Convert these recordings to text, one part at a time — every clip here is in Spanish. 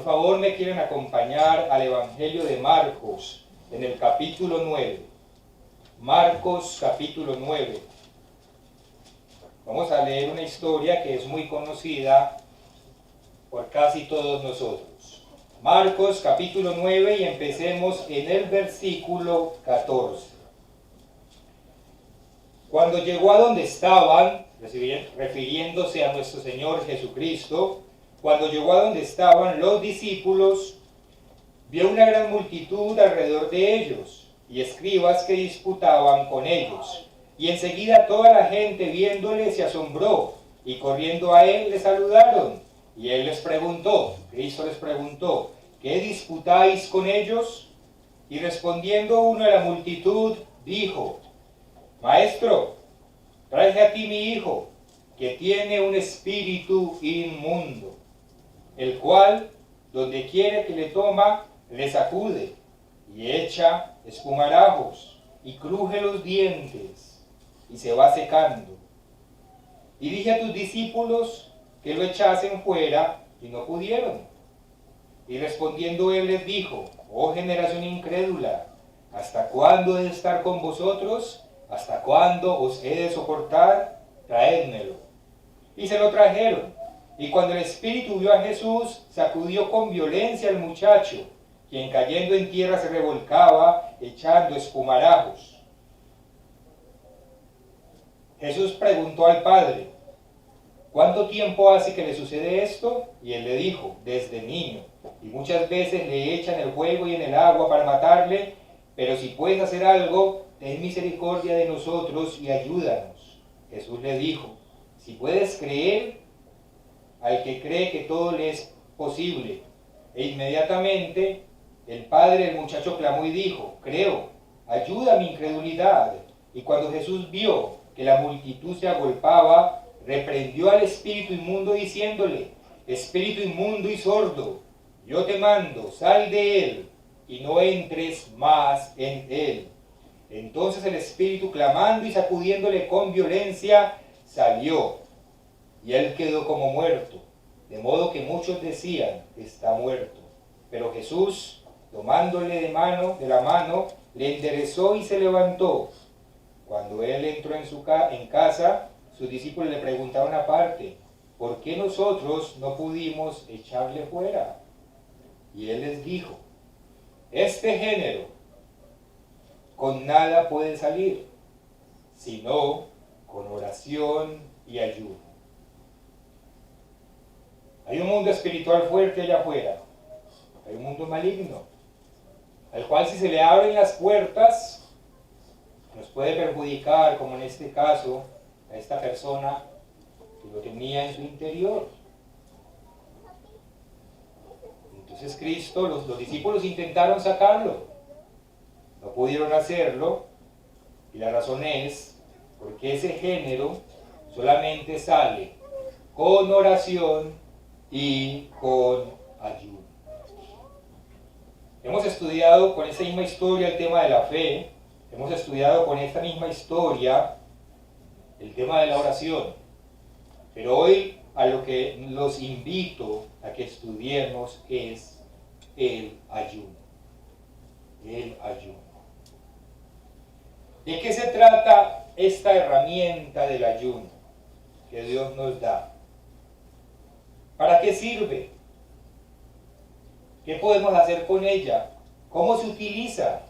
por favor me quieren acompañar al Evangelio de Marcos, en el capítulo 9. Marcos capítulo 9. Vamos a leer una historia que es muy conocida por casi todos nosotros. Marcos capítulo 9 y empecemos en el versículo 14. Cuando llegó a donde estaban, refiriéndose a nuestro Señor Jesucristo, cuando llegó a donde estaban los discípulos, vio una gran multitud alrededor de ellos y escribas que disputaban con ellos. Y enseguida toda la gente viéndole se asombró y corriendo a él le saludaron. Y él les preguntó, Cristo les preguntó, ¿qué disputáis con ellos? Y respondiendo uno de la multitud, dijo, Maestro, traje a ti mi hijo, que tiene un espíritu inmundo, el cual, donde quiere que le toma, le sacude, y echa espumarajos, y cruje los dientes, y se va secando. Y dije a tus discípulos que lo echasen fuera, y no pudieron. Y respondiendo él les dijo, oh generación incrédula, ¿hasta cuándo he de estar con vosotros? ¿Hasta cuándo os he de soportar? Traédmelo. Y se lo trajeron. Y cuando el espíritu vio a Jesús, sacudió con violencia al muchacho, quien cayendo en tierra se revolcaba, echando espumarajos. Jesús preguntó al padre, ¿cuánto tiempo hace que le sucede esto? Y él le dijo, desde niño. Y muchas veces le echan el fuego y en el agua para matarle, pero si puedes hacer algo, ten misericordia de nosotros y ayúdanos. Jesús le dijo, si puedes creer, al que cree que todo le es posible. E inmediatamente el padre del muchacho clamó y dijo, creo, ayuda a mi incredulidad. Y cuando Jesús vio que la multitud se agolpaba, reprendió al espíritu inmundo diciéndole, espíritu inmundo y sordo, yo te mando, sal de él y no entres más en él. Entonces el espíritu, clamando y sacudiéndole con violencia, salió, y él quedó como muerto, de modo que muchos decían, está muerto. Pero Jesús, tomándole de la mano, le enderezó y se levantó. Cuando él entró en casa, sus discípulos le preguntaron aparte, ¿por qué nosotros no pudimos echarle fuera? Y él les dijo, este género con nada puede salir, sino con oración y ayuno. Hay un mundo espiritual fuerte allá afuera, hay un mundo maligno, al cual si se le abren las puertas, nos puede perjudicar, como en este caso, a esta persona que lo tenía en su interior. Entonces Cristo, los discípulos intentaron sacarlo, no pudieron hacerlo, y la razón es porque ese género solamente sale con oración y con ayuno. Hemos estudiado con esta misma historia el tema de la fe, hemos estudiado con esta misma historia el tema de la oración, pero hoy a lo que los invito a que estudiemos es el ayuno. El ayuno. ¿De qué se trata esta herramienta del ayuno que Dios nos da? ¿Para qué sirve? ¿Qué podemos hacer con ella? ¿Cómo se utiliza?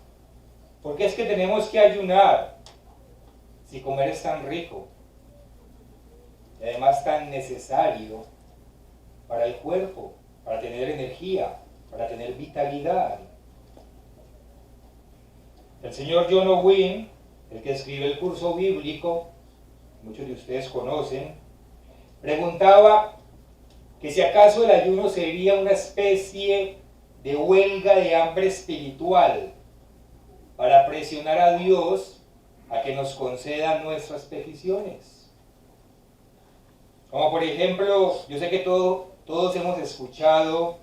¿Por qué es que tenemos que ayunar si comer es tan rico y además tan necesario para el cuerpo, para tener energía, para tener vitalidad? El señor John Owen, el que escribe el curso bíblico, muchos de ustedes conocen, preguntaba que si acaso el ayuno sería una especie de huelga de hambre espiritual para presionar a Dios a que nos conceda nuestras peticiones. Como por ejemplo, yo sé que todos hemos escuchado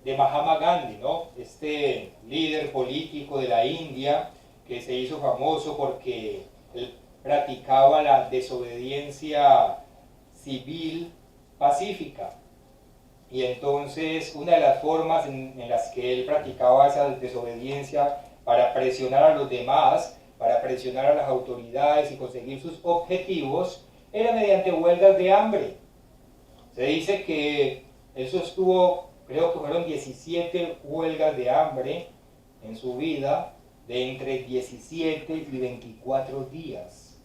de Mahatma Gandhi, ¿no? Este líder político de la India que se hizo famoso porque él practicaba la desobediencia civil pacífica. y entonces una de las formas en las que él practicaba esa desobediencia para presionar a los demás, para presionar a las autoridades y conseguir sus objetivos, era mediante huelgas de hambre. Se dice que él sostuvo, creo que fueron 17 huelgas de hambre en su vida, de entre 17 y 24 días,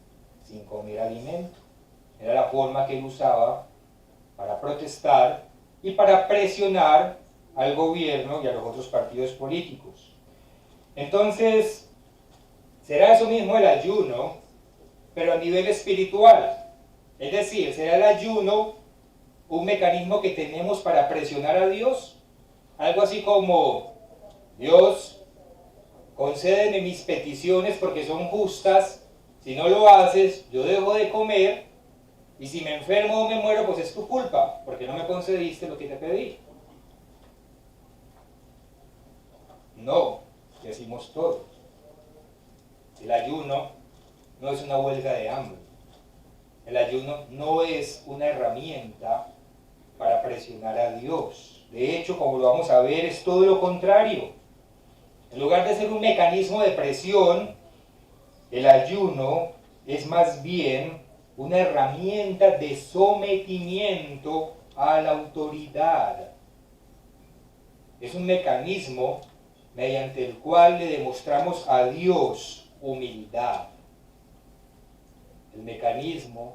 sin comer alimento. Era la forma que él usaba para protestar y para presionar al gobierno y a los otros partidos políticos. Entonces, será eso mismo el ayuno, pero a nivel espiritual. Es decir, será el ayuno un mecanismo que tenemos para presionar a Dios. Algo así como: Dios, concédeme mis peticiones porque son justas. Si no lo haces, yo dejo de comer. Y si me enfermo o me muero, pues es tu culpa, porque no me concediste lo que te pedí. No, decimos todos. El ayuno no es una huelga de hambre. El ayuno no es una herramienta para presionar a Dios. De hecho, como lo vamos a ver, es todo lo contrario. En lugar de ser un mecanismo de presión, el ayuno es más bien una herramienta de sometimiento a la autoridad. Es un mecanismo mediante el cual le demostramos a Dios humildad. El mecanismo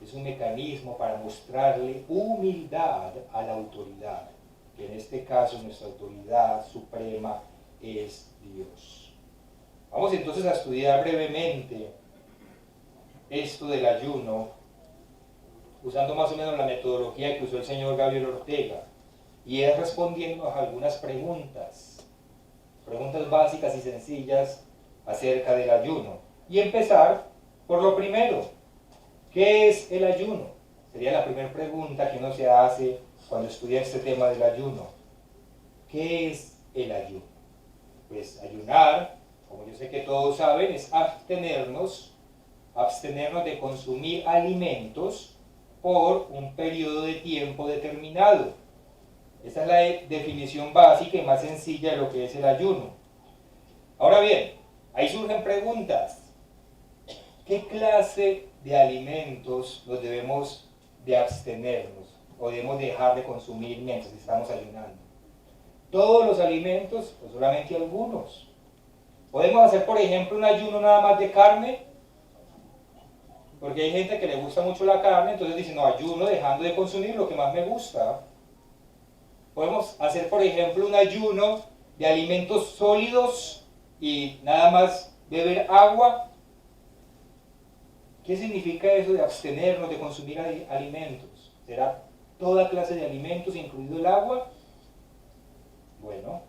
es un mecanismo para mostrarle humildad a la autoridad, que en este caso nuestra autoridad suprema es Dios. Vamos entonces a estudiar brevemente esto del ayuno, usando más o menos la metodología que usó el señor Gabriel Ortega, y es respondiendo a algunas preguntas básicas y sencillas acerca del ayuno. Y empezar por lo primero: ¿qué es el ayuno? Sería la primera pregunta que uno se hace cuando estudia este tema del ayuno. ¿Qué es el ayuno? Pues ayunar, como yo sé que todos saben, es abstenernos de consumir alimentos por un periodo de tiempo determinado. Esa es la definición básica y más sencilla de lo que es el ayuno. Ahora bien, ahí surgen preguntas. ¿Qué clase de alimentos nos debemos de abstenernos o debemos dejar de consumir mientras estamos ayunando? ¿Todos los alimentos o solamente algunos? ¿Podemos hacer, por ejemplo, un ayuno nada más de carne? Porque hay gente que le gusta mucho la carne, entonces dice: no, ayuno dejando de consumir lo que más me gusta. Podemos hacer, por ejemplo, un ayuno de alimentos sólidos y nada más beber agua. ¿Qué significa eso de abstenernos de consumir alimentos? ¿Será toda clase de alimentos, incluido el agua? Bueno,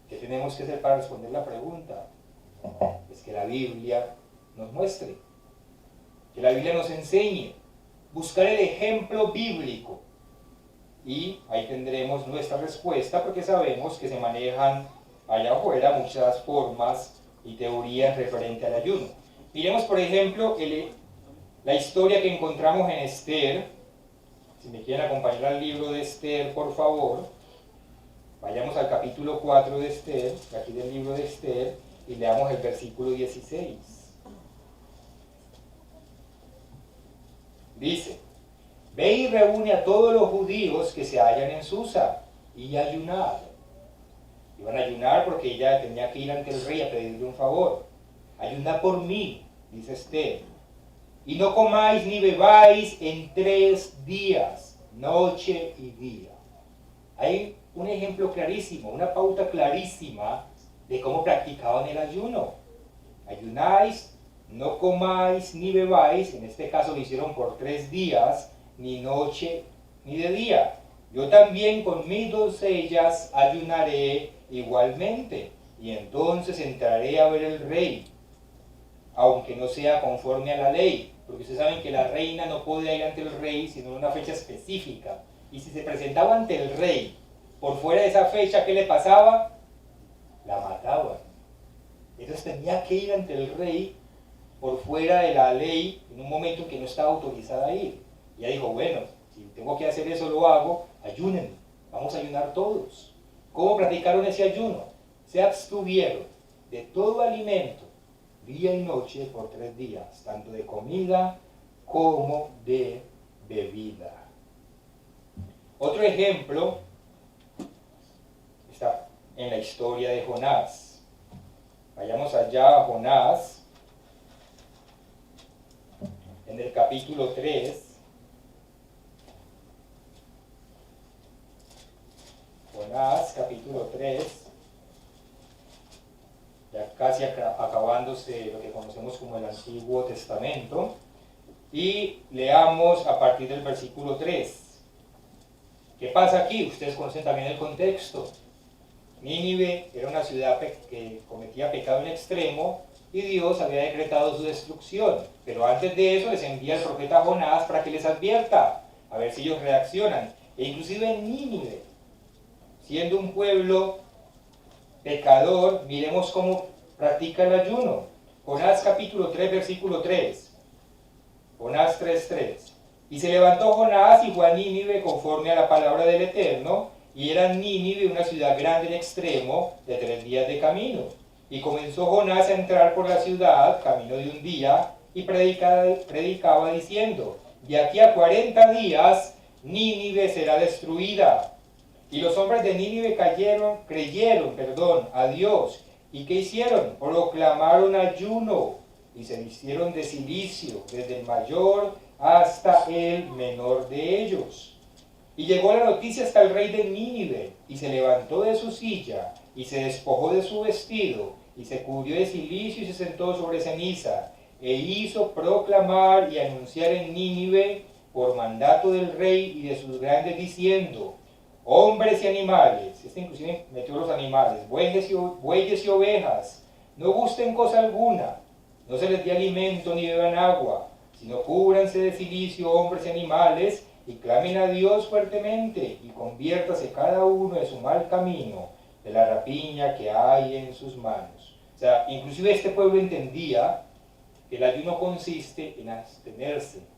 ¿qué tenemos que hacer para responder la pregunta? Es que la Biblia nos muestre, que la Biblia nos enseñe, buscar el ejemplo bíblico. Y ahí tendremos nuestra respuesta, porque sabemos que se manejan allá afuera muchas formas y teorías referentes al ayuno. Miremos, por ejemplo, la historia que encontramos en Esther. Si me quieren acompañar al libro de Esther, por favor. Vayamos al capítulo 4 de Esther, aquí del libro de Esther, y leamos el versículo 16. Dice: ve y reúne a todos los judíos que se hallan en Susa, y ayunad. Iban a ayunar porque ella tenía que ir ante el rey a pedirle un favor. Ayunad por mí, dice Esther, y no comáis ni bebáis en 3 días, noche y día. Hay un ejemplo clarísimo, una pauta clarísima de cómo practicaban el ayuno. Ayunáis, no comáis ni bebáis, en este caso lo hicieron por 3 días, ni noche ni de día. Yo también con mis doncellas ayunaré igualmente, y entonces entraré a ver el rey, aunque no sea conforme a la ley, porque ustedes saben que la reina no podía ir ante el rey sino en una fecha específica, y si se presentaba ante el rey por fuera de esa fecha, ¿qué le pasaba? La mataban. Entonces tenía que ir ante el rey por fuera de la ley en un momento en que no estaba autorizada a ir. Y ella dijo: bueno, si tengo que hacer eso, lo hago, ayúnenme. Vamos a ayunar todos. ¿Cómo practicaron ese ayuno? Se abstuvieron de todo alimento, día y noche, por 3 días, tanto de comida como de bebida. Otro ejemplo está en la historia de Jonás. Vayamos allá a Jonás, en el capítulo 3. Jonás, capítulo 3, ya casi acabándose lo que conocemos como el Antiguo Testamento, y leamos a partir del versículo 3. ¿Qué pasa aquí? Ustedes conocen también el contexto. Nínive era una ciudad que cometía pecado en extremo y Dios había decretado su destrucción, pero antes de eso les envía el profeta Jonás para que les advierta, a ver si ellos reaccionan. E inclusive en Nínive, siendo un pueblo pecador, miremos cómo practica el ayuno. Jonás capítulo 3, versículo 3. Jonás 3:3. Y se levantó Jonás y fue a Nínive conforme a la palabra del Eterno, y era Nínive una ciudad grande en extremo, de 3 días de camino. Y comenzó Jonás a entrar por la ciudad, camino de un día, y predicaba diciendo, de aquí a 40 días Nínive será destruida. Y los hombres de Nínive creyeron a Dios. ¿Y qué hicieron? Proclamaron ayuno y se vistieron de cilicio, desde el mayor hasta el menor de ellos. Y llegó la noticia hasta el rey de Nínive, y se levantó de su silla, y se despojó de su vestido, y se cubrió de cilicio y se sentó sobre ceniza, e hizo proclamar y anunciar en Nínive, por mandato del rey y de sus grandes, diciendo, hombres y animales, este inclusive metió los animales, bueyes y ovejas, no gusten cosa alguna, no se les dé alimento ni beban agua, sino cúbranse de cilicio hombres y animales, y clamen a Dios fuertemente, y conviértase cada uno de su mal camino, de la rapiña que hay en sus manos. O sea, inclusive este pueblo entendía que el ayuno consiste en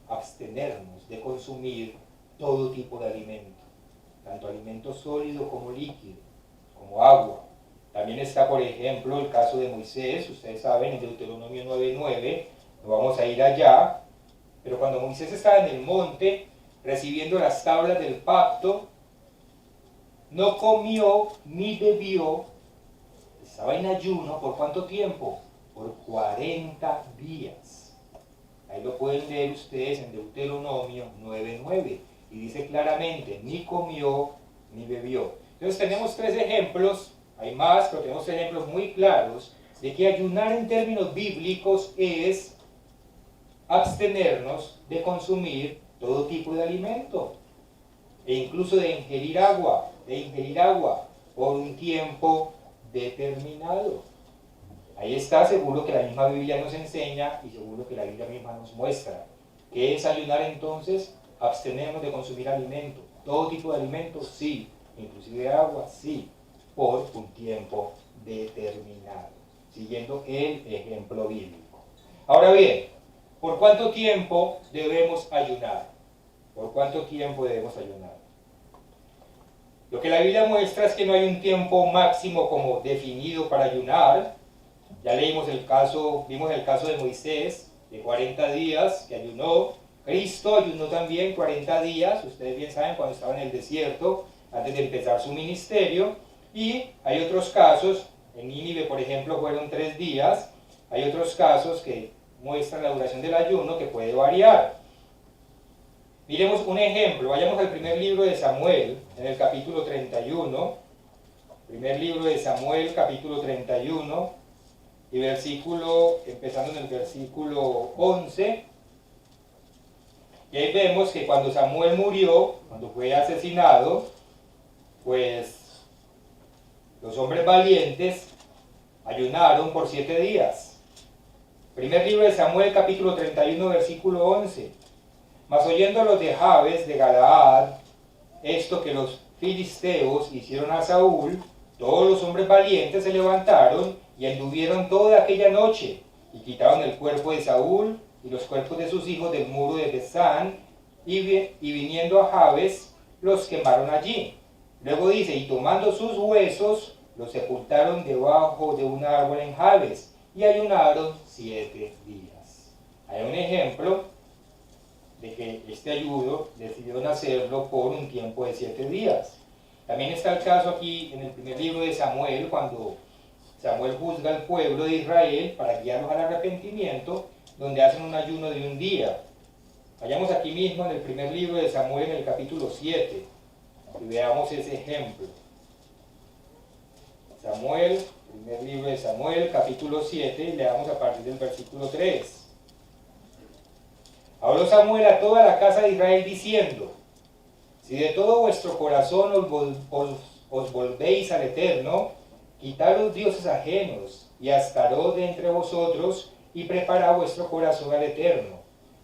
abstenernos de consumir todo tipo de alimento, tanto alimento sólido como líquido, como agua. También está, por ejemplo, el caso de Moisés, ustedes saben, en Deuteronomio 9:9, no vamos a ir allá, pero cuando Moisés estaba en el monte, recibiendo las tablas del pacto, no comió ni bebió, estaba en ayuno, ¿por cuánto tiempo? Por 40 días. Ahí lo pueden leer ustedes en Deuteronomio 9:9, y dice claramente, ni comió ni bebió. Entonces tenemos 3 ejemplos, hay más, pero tenemos ejemplos muy claros de que ayunar en términos bíblicos es abstenernos de consumir todo tipo de alimento, e incluso de ingerir agua por un tiempo determinado. Ahí está, seguro que la misma Biblia nos enseña y seguro que la Biblia misma nos muestra. ¿Qué es ayunar entonces? Abstenernos de consumir alimento. Todo tipo de alimento, sí. Inclusive agua, sí. Por un tiempo determinado. Siguiendo el ejemplo bíblico. Ahora bien, ¿por cuánto tiempo debemos ayunar? ¿Por cuánto tiempo debemos ayunar? Lo que la Biblia muestra es que no hay un tiempo máximo como definido para ayunar. Ya vimos el caso de Moisés, de 40 días que ayunó. Cristo ayunó también 40 días, ustedes bien saben, cuando estaba en el desierto, antes de empezar su ministerio. Y hay otros casos, en Nínive, por ejemplo, fueron 3 días. Hay otros casos que muestran la duración del ayuno, que puede variar. Miremos un ejemplo, vayamos al primer libro de Samuel, en el capítulo 31. Primer libro de Samuel, capítulo 31, y empezando en el versículo 11. Y ahí vemos que cuando Samuel murió, cuando fue asesinado, pues los hombres valientes ayunaron por 7 días. Primer libro de Samuel, capítulo 31, versículo 11. Mas oyendo los de Jabes de Galaad, esto que los filisteos hicieron a Saúl, todos los hombres valientes se levantaron y anduvieron toda aquella noche, y quitaron el cuerpo de Saúl y los cuerpos de sus hijos del muro de Besán, y viniendo a Jabes, los quemaron allí. Luego dice, y tomando sus huesos, los sepultaron debajo de un árbol en Jabes, y ayunaron 7 días. Hay un ejemplo de que este ayuno decidieron hacerlo por un tiempo de 7 días. También está el caso aquí en el primer libro de Samuel, cuando Samuel juzga al pueblo de Israel para guiarlos al arrepentimiento, donde hacen un ayuno de un día. Vayamos aquí mismo en el primer libro de Samuel, en el capítulo 7, y veamos ese ejemplo. Samuel, primer libro de Samuel, capítulo 7, y leamos a partir del versículo 3. Habló Samuel a toda la casa de Israel diciendo, si de todo vuestro corazón os volvéis al Eterno, quitad los dioses ajenos y Astarot de entre vosotros y preparad vuestro corazón al Eterno,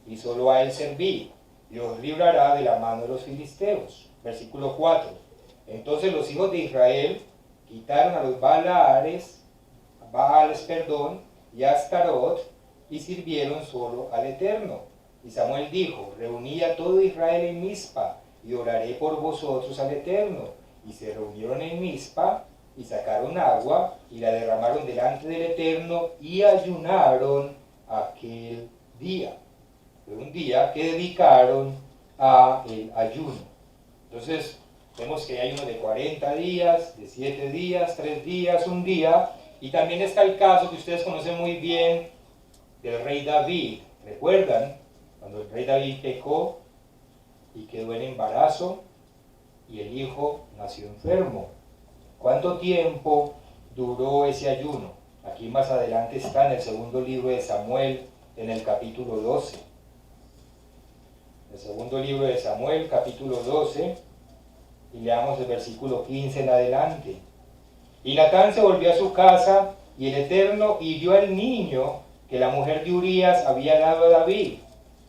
y solo a él servid, y os librará de la mano de los filisteos. Versículo 4. Entonces los hijos de Israel quitaron a los Baales, y a Astarot, y sirvieron solo al Eterno. Y Samuel dijo, reuní a todo Israel en Mizpa, y oraré por vosotros al Eterno. Y se reunieron en Mizpa, y sacaron agua, y la derramaron delante del Eterno, y ayunaron aquel día. Fue un día que dedicaron a el ayuno. Entonces, vemos que hay uno de 40 días, de 7 días, 3 días, un día, y también está el caso que ustedes conocen muy bien del rey David. ¿Recuerdan? Cuando el rey David pecó y quedó en embarazo y el hijo nació enfermo. ¿Cuánto tiempo duró ese ayuno? Aquí más adelante está en el segundo libro de Samuel, en el capítulo 12. El segundo libro de Samuel, capítulo 12, y leamos el versículo 15 en adelante. Y Natán se volvió a su casa, y el Eterno hirió al niño que la mujer de Urías había dado a David,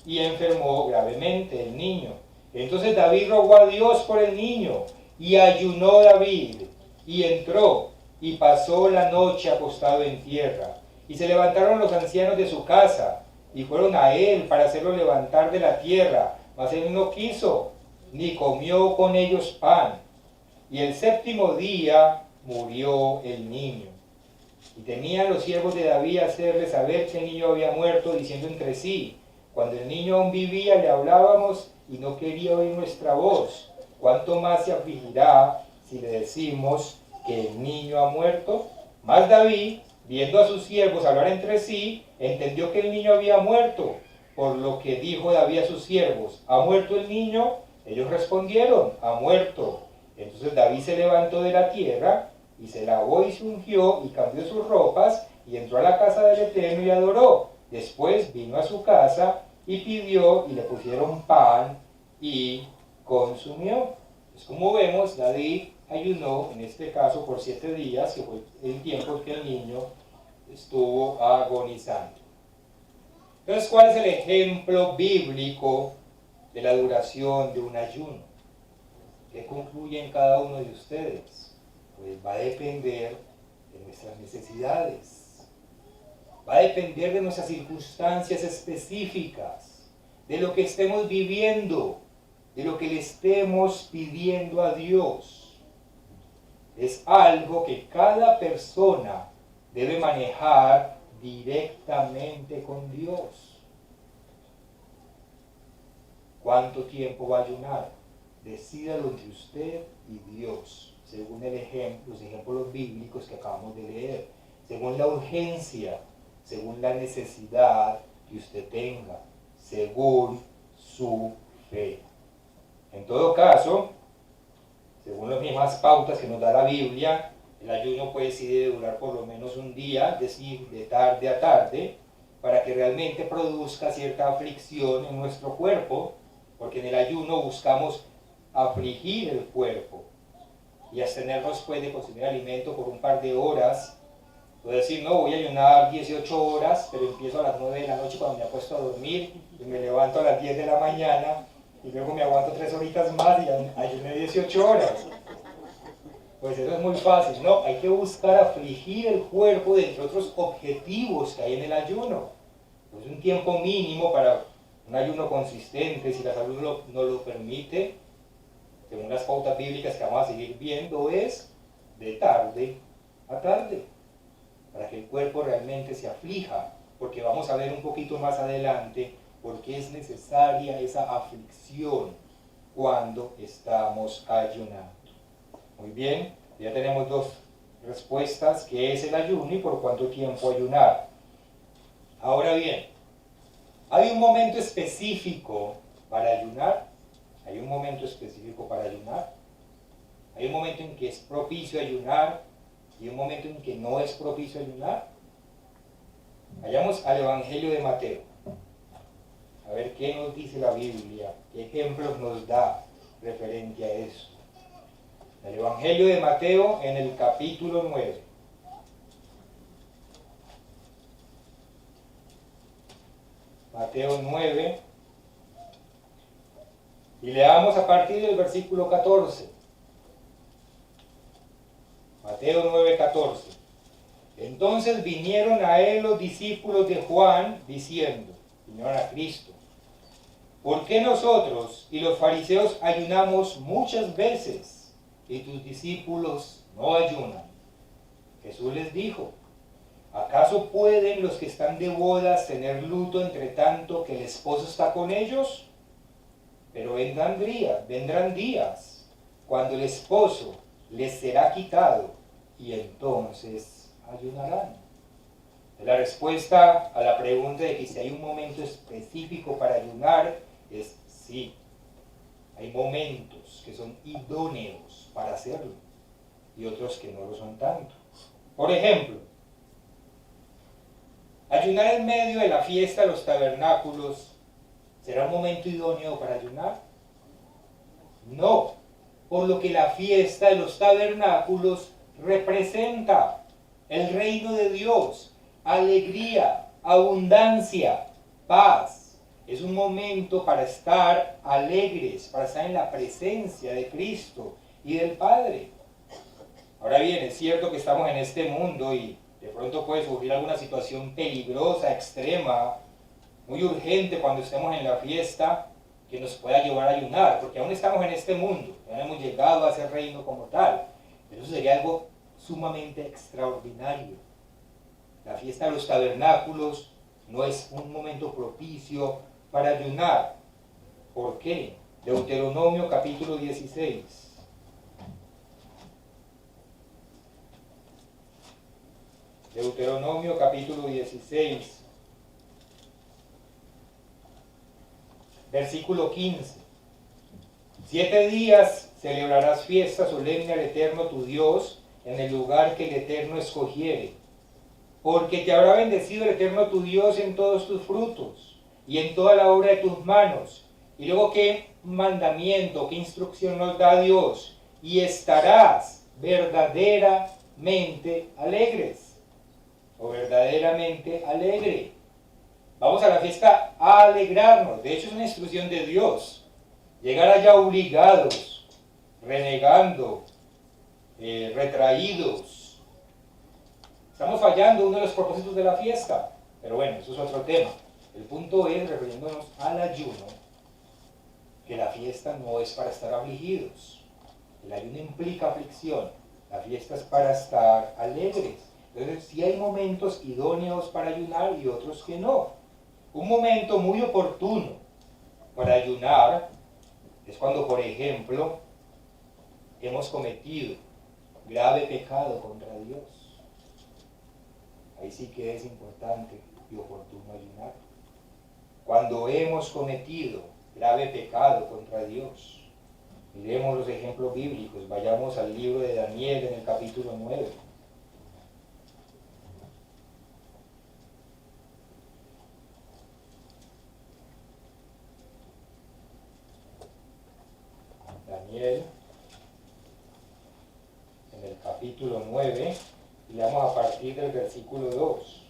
y enfermó gravemente el niño. Entonces David rogó a Dios por el niño, y ayunó David, y entró, y pasó la noche acostado en tierra. Y se levantaron los ancianos de su casa, y fueron a él para hacerlo levantar de la tierra, mas él no quiso, ni comió con ellos pan. Y el 7º día murió el niño. Y temían los siervos de David hacerle saber que el niño había muerto, diciendo entre sí, cuando el niño aún vivía le hablábamos y no quería oír nuestra voz. ¿Cuánto más se afligirá si le decimos que el niño ha muerto? Mas David, viendo a sus siervos hablar entre sí, entendió que el niño había muerto, por lo que dijo David a sus siervos, ¿ha muerto el niño? Ellos respondieron, ha muerto. Entonces David se levantó de la tierra, y se lavó y se ungió, y cambió sus ropas, y entró a la casa del Eterno y adoró. Después vino a su casa, y pidió, y le pusieron pan, y consumió. Pues como vemos, David ayunó, en este caso por 7 días, que fue el tiempo que el niño estuvo agonizando. Entonces, ¿cuál es el ejemplo bíblico de la duración de un ayuno? ¿Qué concluye en cada uno de ustedes? Pues va a depender de nuestras necesidades, va a depender de nuestras circunstancias específicas, de lo que estemos viviendo, de lo que le estemos pidiendo a Dios. Es algo que cada persona debe manejar directamente con Dios. ¿Cuánto tiempo va a ayunar? Decídalo entre usted y Dios, según los ejemplos bíblicos que acabamos de leer, según la urgencia, según la necesidad que usted tenga, según su fe. En todo caso, según las mismas pautas que nos da la Biblia, el ayuno pues sí debe durar por lo menos un día, es decir, de tarde a tarde, para que realmente produzca cierta aflicción en nuestro cuerpo, porque en el ayuno buscamos afligir el cuerpo y abstenernos pues de consumir alimento por un par de horas. Puedo decir, no, voy a ayunar 18 horas, pero empiezo a las 9 de la noche cuando me acuesto a dormir y me levanto a las 10 de la mañana y luego me aguanto 3 horitas más y ayuné 18 horas. Pues eso es muy fácil, ¿no? Hay que buscar afligir el cuerpo de entre otros objetivos que hay en el ayuno. Pues un tiempo mínimo para un ayuno consistente, si la salud no lo permite, según las pautas bíblicas que vamos a seguir viendo, es de tarde a tarde, para que el cuerpo realmente se aflija, porque vamos a ver un poquito más adelante por qué es necesaria esa aflicción cuando estamos ayunando. Muy bien, ya tenemos dos respuestas, qué es el ayuno y por cuánto tiempo ayunar. Ahora bien, ¿hay un momento específico para ayunar? ¿Hay un momento específico para ayunar? ¿Hay un momento en que es propicio ayunar y un momento en que no es propicio ayunar? Vayamos al Evangelio de Mateo. A ver qué nos dice la Biblia, qué ejemplos nos da referente a eso. El Evangelio de Mateo en el capítulo 9. Mateo 9. Y leamos a partir del versículo 14. Mateo 9, 14. Entonces vinieron a él los discípulos de Juan, diciendo, vinieron a Cristo, ¿por qué nosotros y los fariseos ayunamos muchas veces y tus discípulos no ayunan? Jesús les dijo, ¿acaso pueden los que están de bodas tener luto entre tanto que el esposo está con ellos? Pero vendrán días cuando el esposo les será quitado y entonces ayunarán. La respuesta a la pregunta de que si hay un momento específico para ayunar es sí. Hay momentos que son idóneos para hacerlo y otros que no lo son tanto. Por ejemplo, ayunar en medio de la fiesta de los tabernáculos, ¿será un momento idóneo para ayunar? No, por lo que la fiesta de los tabernáculos representa el reino de Dios, alegría, abundancia, paz. Es un momento para estar alegres, para estar en la presencia de Cristo y del Padre. Ahora bien, es cierto que estamos en este mundo y de pronto puede surgir alguna situación peligrosa, extrema, muy urgente cuando estemos en la fiesta, que nos pueda llevar a ayunar, porque aún estamos en este mundo, no hemos llegado a ese reino como tal, pero eso sería algo sumamente extraordinario. La fiesta de los tabernáculos no es un momento propicio para ayunar. ¿Por qué? Deuteronomio capítulo 16. Deuteronomio capítulo 16. Versículo 15. 7 días celebrarás fiesta solemne al Eterno tu Dios en el lugar que el Eterno escogiere, porque te habrá bendecido el Eterno tu Dios en todos tus frutos y en toda la obra de tus manos. Y luego, ¿qué mandamiento, qué instrucción nos da Dios? Y estarás verdaderamente alegres, o verdaderamente alegre. Vamos a la fiesta a alegrarnos. De hecho, es una instrucción de Dios. Llegar allá obligados, renegando, retraídos. Estamos fallando uno de los propósitos de la fiesta. Pero bueno, eso es otro tema. El punto es, refiriéndonos al ayuno, que la fiesta no es para estar afligidos. El ayuno implica aflicción. La fiesta es para estar alegres. Entonces, sí hay momentos idóneos para ayunar y otros que no. Un momento muy oportuno para ayunar es cuando, por ejemplo, hemos cometido grave pecado contra Dios. Ahí sí que es importante y oportuno ayunar. Cuando hemos cometido grave pecado contra Dios. Miremos los ejemplos bíblicos. Vayamos al libro de Daniel en el capítulo 9. Daniel, en el capítulo 9, y leamos a partir del versículo 2.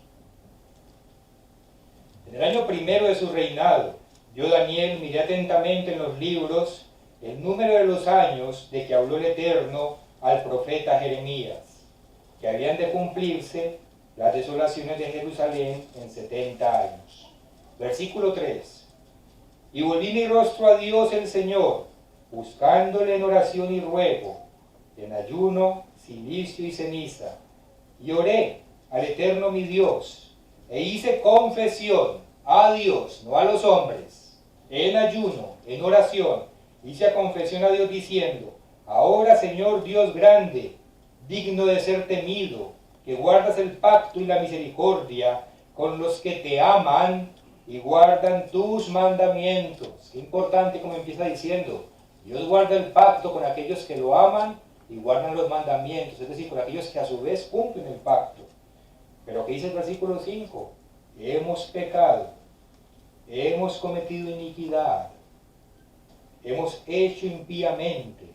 En el año primero de su reinado, yo, Daniel, miré atentamente en los libros el número de los años de que habló el Eterno al profeta Jeremías, que habían de cumplirse las desolaciones de Jerusalén en 70 años. Versículo 3. Y volví mi rostro a Dios el Señor, buscándole en oración y ruego, en ayuno, cilicio y ceniza. Y oré al Eterno mi Dios, e hice confesión a Dios, no a los hombres, en ayuno, en oración, hice confesión a Dios diciendo: ahora, Señor Dios grande, digno de ser temido, que guardas el pacto y la misericordia con los que te aman y guardan tus mandamientos. Qué importante, como empieza diciendo, Dios guarda el pacto con aquellos que lo aman y guardan los mandamientos, es decir, con aquellos que a su vez cumplen el pacto. Pero ¿qué dice el versículo 5? Hemos pecado, hemos cometido iniquidad, hemos hecho impíamente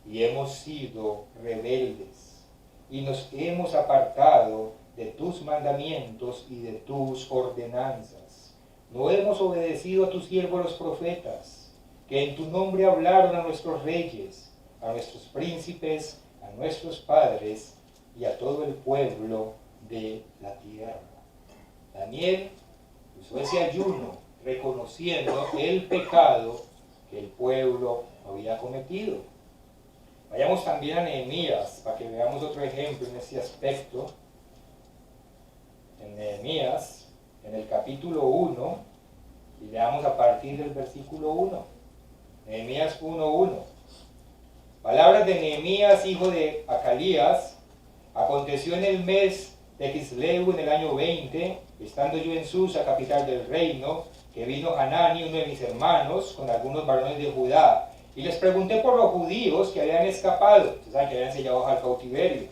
y hemos sido rebeldes y nos hemos apartado de tus mandamientos y de tus ordenanzas. No hemos obedecido a tus siervos los profetas, que en tu nombre hablaron a nuestros reyes, a nuestros príncipes, a nuestros padres y a todo el pueblo de la tierra. Daniel usó ese ayuno reconociendo el pecado que el pueblo había cometido. Vayamos también a Nehemías para que veamos otro ejemplo en este aspecto. En Nehemías, en el capítulo 1, y leamos a partir del versículo 1. Nehemías 1:1. Palabras de Nehemías, hijo de Acalías. Aconteció en el mes de Kisleu, en el año 20, estando yo en Susa, capital del reino, que vino Hanani, uno de mis hermanos, con algunos varones de Judá, y les pregunté por los judíos que habían escapado, ustedes saben que habían sellado al cautiverio,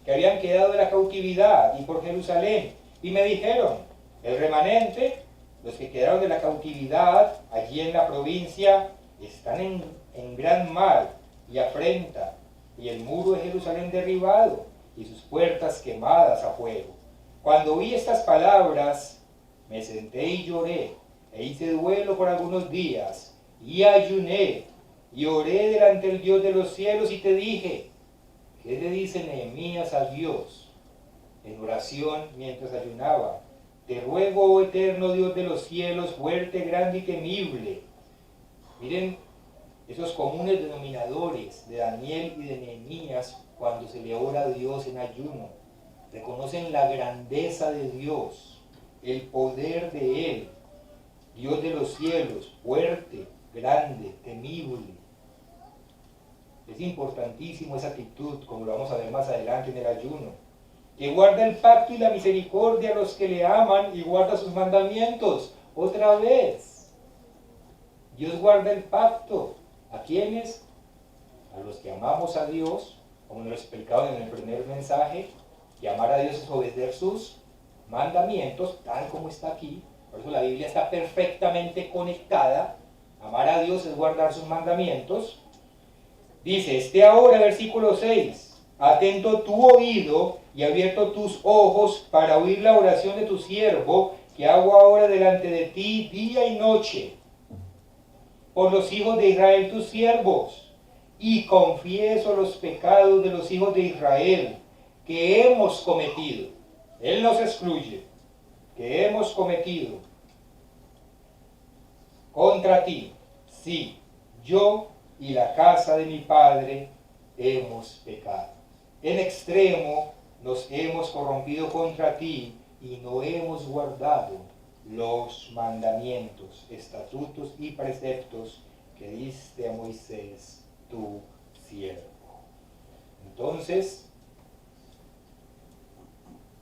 que habían quedado de la cautividad, y por Jerusalén, y me dijeron: el remanente, los que quedaron de la cautividad allí en la provincia, están en gran mal y afrenta, y el muro de Jerusalén derribado, y sus puertas quemadas a fuego. Cuando oí estas palabras, me senté y lloré, e hice duelo por algunos días, y ayuné, y oré delante del Dios de los cielos, y te dije: ¿qué le dice Nehemías a Dios en oración mientras ayunaba? Te ruego, oh eterno Dios de los cielos, fuerte, grande y temible. Miren esos comunes denominadores de Daniel y de Nehemías cuando se le ora a Dios en ayuno. Reconocen la grandeza de Dios, el poder de Él, Dios de los cielos, fuerte, grande, temible. Es importantísimo esa actitud, como lo vamos a ver más adelante en el ayuno, que guarda el pacto y la misericordia a los que le aman y guarda sus mandamientos. Otra vez, Dios guarda el pacto. ¿A quiénes? A los que amamos a Dios, como nos lo explicaron en el primer mensaje, que amar a Dios es obedecer sus mandamientos, tal como está aquí. Por eso la Biblia está perfectamente conectada. Amar a Dios es guardar sus mandamientos. Dice, esté ahora, versículo 6, atento tu oído y abierto tus ojos para oír la oración de tu siervo, que hago ahora delante de ti día y noche, por los hijos de Israel tus siervos, y confieso los pecados de los hijos de Israel que hemos cometido. Él nos excluye, que hemos cometido contra ti. Sí, yo y la casa de mi padre hemos pecado. En extremo nos hemos corrompido contra ti y no hemos guardado los mandamientos, estatutos y preceptos que diste a Moisés, tu siervo. Entonces,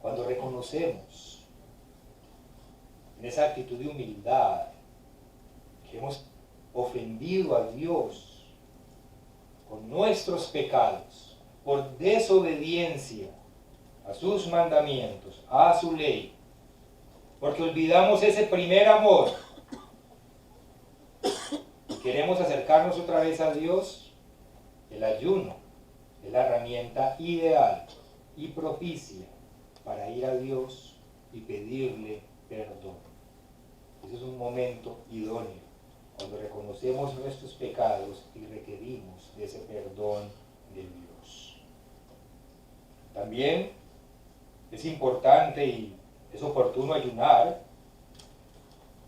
cuando reconocemos en esa actitud de humildad que hemos ofendido a Dios con nuestros pecados, por desobediencia a sus mandamientos, a su ley, porque olvidamos ese primer amor y queremos acercarnos otra vez a Dios, el ayuno es la herramienta ideal y propicia para ir a Dios y pedirle perdón. Ese es un momento idóneo, cuando reconocemos nuestros pecados y requerimos de ese perdón de Dios. También es importante y es oportuno ayunar,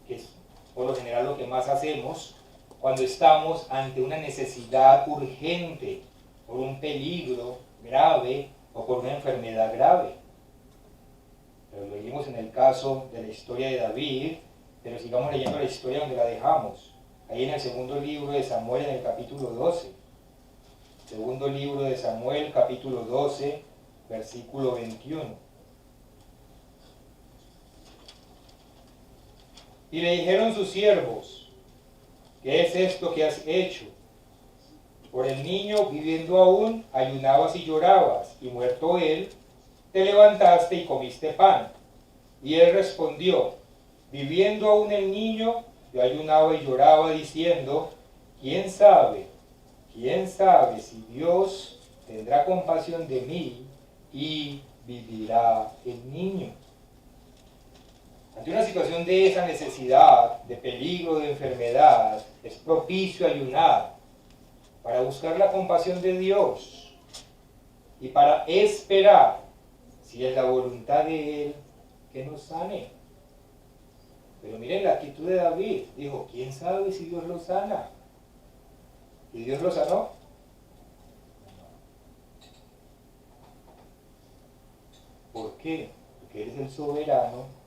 que es por lo general lo que más hacemos cuando estamos ante una necesidad urgente, por un peligro grave o por una enfermedad grave. Pero lo vimos en el caso de la historia de David, pero sigamos leyendo la historia donde la dejamos. Ahí en el segundo libro de Samuel, en el capítulo 12. Segundo libro de Samuel, capítulo 12, versículo 21. Y le dijeron sus siervos: ¿qué es esto que has hecho? Por el niño, viviendo aún, ayunabas y llorabas, y muerto él, te levantaste y comiste pan. Y él respondió: viviendo aún el niño, yo ayunaba y lloraba, diciendo: quién sabe si Dios tendrá compasión de mí y vivirá el niño. Ante una situación de esa necesidad, de peligro, de enfermedad, es propicio ayunar para buscar la compasión de Dios y para esperar, si es la voluntad de Él, que nos sane. Pero miren la actitud de David. Dijo: ¿quién sabe si Dios lo sana? ¿Y Dios lo sanó? ¿Por qué? Porque Él es el soberano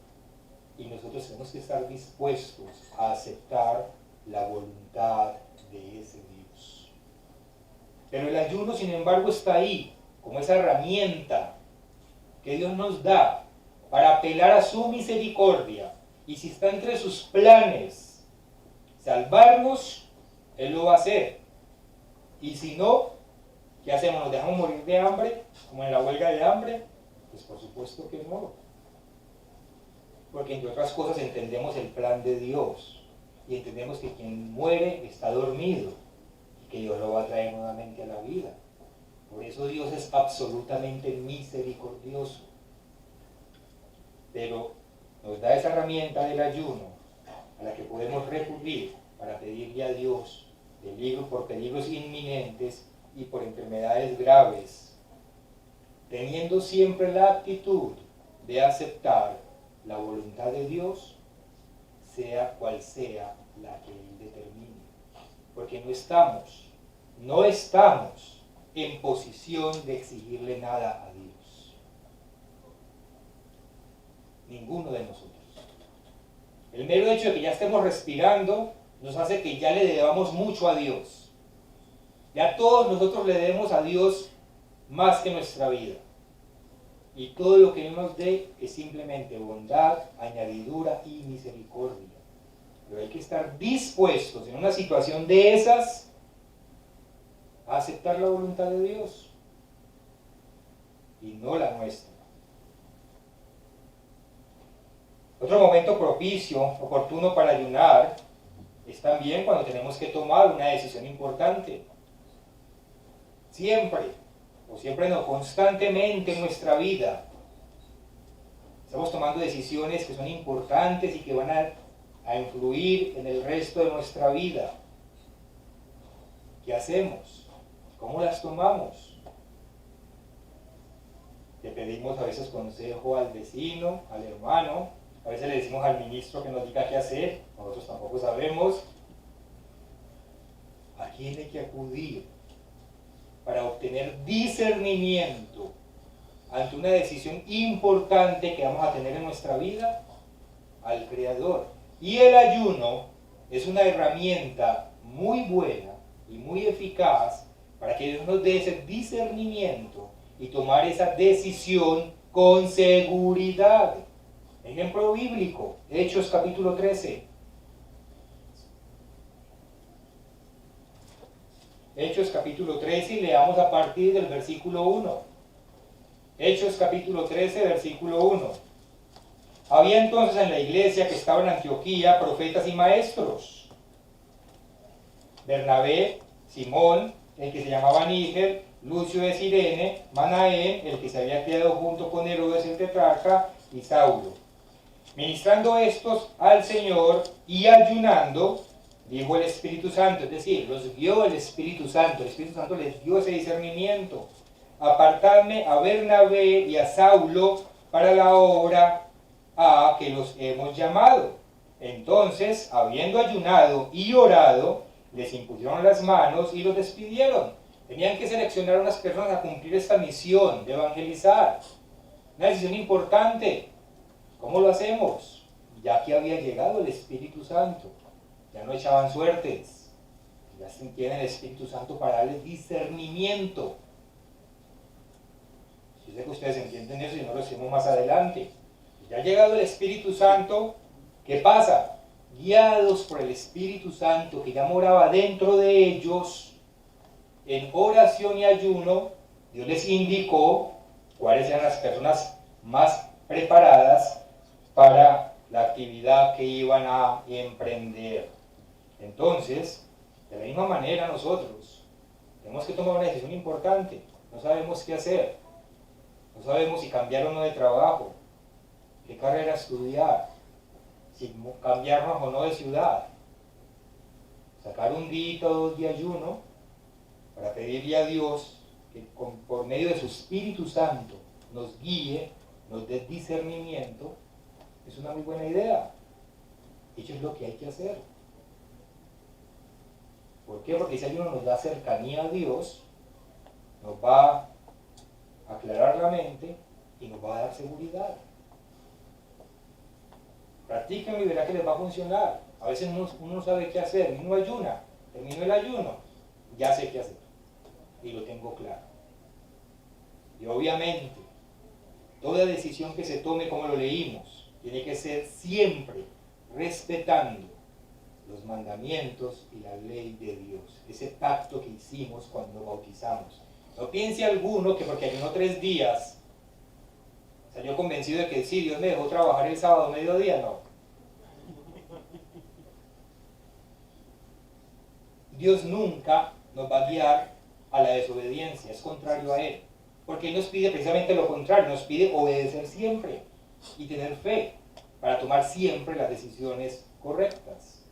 y nosotros tenemos que estar dispuestos a aceptar la voluntad de ese Dios. Pero el ayuno, sin embargo, está ahí, como esa herramienta que Dios nos da para apelar a su misericordia. Y si está entre sus planes salvarnos, Él lo va a hacer. Y si no, ¿qué hacemos? ¿Nos dejamos morir de hambre, como en la huelga de hambre? Pues por supuesto que no. Porque entre otras cosas entendemos el plan de Dios. Y entendemos que quien muere está dormido. Y que Dios lo va a traer nuevamente a la vida. Por eso Dios es absolutamente misericordioso. Pero nos da esa herramienta del ayuno a la que podemos recurrir para pedirle a Dios por peligros inminentes y por enfermedades graves, teniendo siempre la actitud de aceptar la voluntad de Dios, sea cual sea la que Él determine. Porque no estamos en posición de exigirle nada a Dios. Ninguno de nosotros. El mero hecho de que ya estemos respirando nos hace que ya le debamos mucho a Dios. Ya todos nosotros le debemos a Dios más que nuestra vida. Y todo lo que Él nos dé es simplemente bondad, añadidura y misericordia. Pero hay que estar dispuestos en una situación de esas a aceptar la voluntad de Dios y no la nuestra. Otro momento propicio, oportuno para ayunar, es también cuando tenemos que tomar una decisión importante. Siempre no, constantemente en nuestra vida estamos tomando decisiones que son importantes y que van a influir en el resto de nuestra vida. ¿Qué hacemos? ¿Cómo las tomamos? Le pedimos a veces consejo al vecino, al hermano, a veces le decimos al ministro que nos diga qué hacer, nosotros tampoco sabemos. ¿A quién hay que acudir para obtener discernimiento ante una decisión importante que vamos a tener en nuestra vida? Al Creador. Y el ayuno es una herramienta muy buena y muy eficaz para que Dios nos dé ese discernimiento y tomar esa decisión con seguridad. Ejemplo bíblico, Hechos capítulo 13. Hechos capítulo 13 y leamos a partir del versículo 1. Hechos capítulo 13, versículo 1. Había entonces en la iglesia que estaba en Antioquía profetas y maestros: Bernabé, Simón, el que se llamaba Níger, Lucio de Cirene, Manaén, el que se había criado junto con Herodes el tetrarca, y Saulo. Ministrando estos al Señor y ayunando, dijo el Espíritu Santo, es decir, los guió el Espíritu Santo les dio ese discernimiento: apartadme a Bernabé y a Saulo para la obra a que los hemos llamado. Entonces, habiendo ayunado y orado, les impusieron las manos y los despidieron. Tenían que seleccionar a unas personas a cumplir esta misión de evangelizar. Una decisión importante. ¿Cómo lo hacemos? Ya que había llegado el Espíritu Santo. Ya no echaban suertes. Ya tienen el Espíritu Santo para darles discernimiento. Yo sé que ustedes entienden eso y no lo decimos más adelante. Ya ha llegado el Espíritu Santo, ¿qué pasa? Guiados por el Espíritu Santo que ya moraba dentro de ellos, en oración y ayuno, Dios les indicó cuáles eran las personas más preparadas para la actividad que iban a emprender. Entonces, de la misma manera nosotros tenemos que tomar una decisión importante. No sabemos qué hacer. No sabemos si cambiar o no de trabajo, qué carrera estudiar, si cambiarnos o no de ciudad. Sacar un día o 2 de ayuno para pedirle a Dios que por medio de su Espíritu Santo nos guíe, nos dé discernimiento, es una muy buena idea. Eso es lo que hay que hacer. ¿Por qué? Porque ese ayuno nos da cercanía a Dios, nos va a aclarar la mente y nos va a dar seguridad. Practíquenlo y verá que les va a funcionar. A veces uno no sabe qué hacer, uno ayuna, terminó el ayuno, ya sé qué hacer y lo tengo claro. Y obviamente, toda decisión que se tome, como lo leímos, tiene que ser siempre respetando los mandamientos y la ley de Dios, ese pacto que hicimos cuando bautizamos. No piense alguno que porque ayunó 3 días salió convencido de que sí, Dios me dejó trabajar el sábado a mediodía. No. Dios nunca nos va a guiar a la desobediencia, es contrario a Él. Porque Él nos pide precisamente lo contrario, nos pide obedecer siempre y tener fe para tomar siempre las decisiones correctas.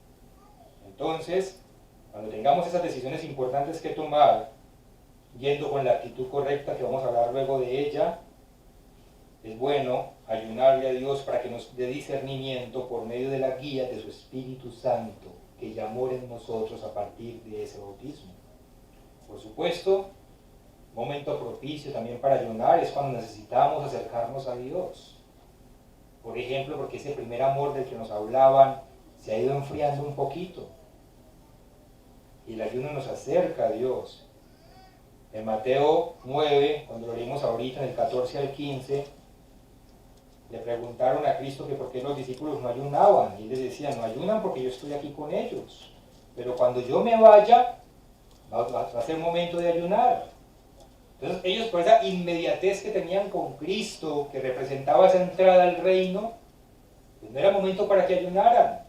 Entonces, cuando tengamos esas decisiones importantes que tomar, yendo con la actitud correcta, que vamos a hablar luego de ella, es bueno ayunarle a Dios para que nos dé discernimiento por medio de la guía de su Espíritu Santo, que ya mora en nosotros a partir de ese bautismo. Por supuesto, momento propicio también para ayunar es cuando necesitamos acercarnos a Dios. Por ejemplo, porque ese primer amor del que nos hablaban se ha ido enfriando un poquito. Y el ayuno nos acerca a Dios. En Mateo 9, cuando lo leímos ahorita, en el 14 al 15, le preguntaron a Cristo que por qué los discípulos no ayunaban. Y él les decía, no ayunan porque yo estoy aquí con ellos. Pero cuando yo me vaya, va a ser momento de ayunar. Entonces ellos, por esa inmediatez que tenían con Cristo, que representaba esa entrada al reino, pues no era momento para que ayunaran.